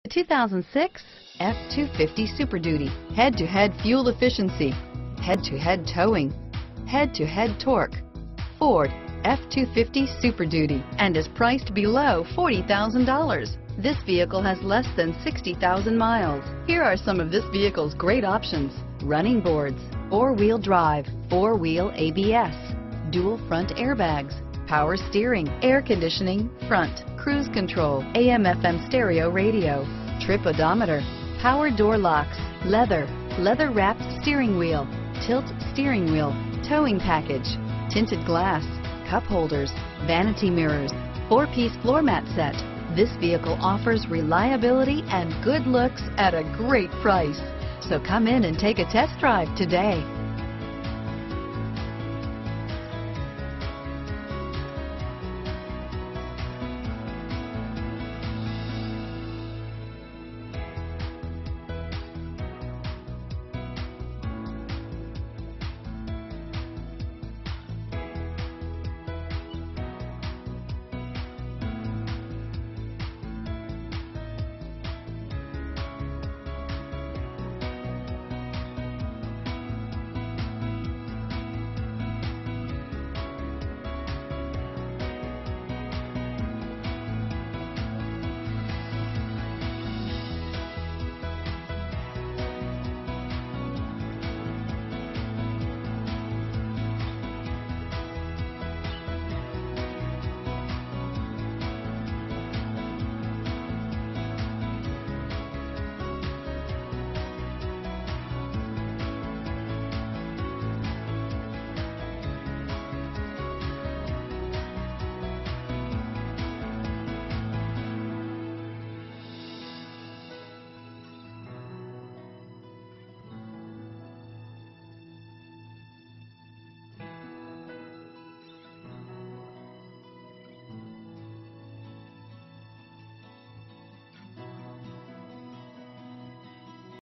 The 2006 F-250 Super Duty. Head-to-head fuel efficiency, head-to-head towing, head-to-head torque. Ford F-250 Super Duty, and is priced below $40,000. This vehicle has less than 60,000 miles. Here are some of this vehicle's great options: running boards, four-wheel drive, four-wheel ABS, dual front airbags, power steering, air conditioning, front, cruise control, AM/FM stereo radio, trip odometer, power door locks, leather-wrapped steering wheel, tilt steering wheel, towing package, tinted glass, cup holders, vanity mirrors, four-piece floor mat set. This vehicle offers reliability and good looks at a great price. So come in and take a test drive today.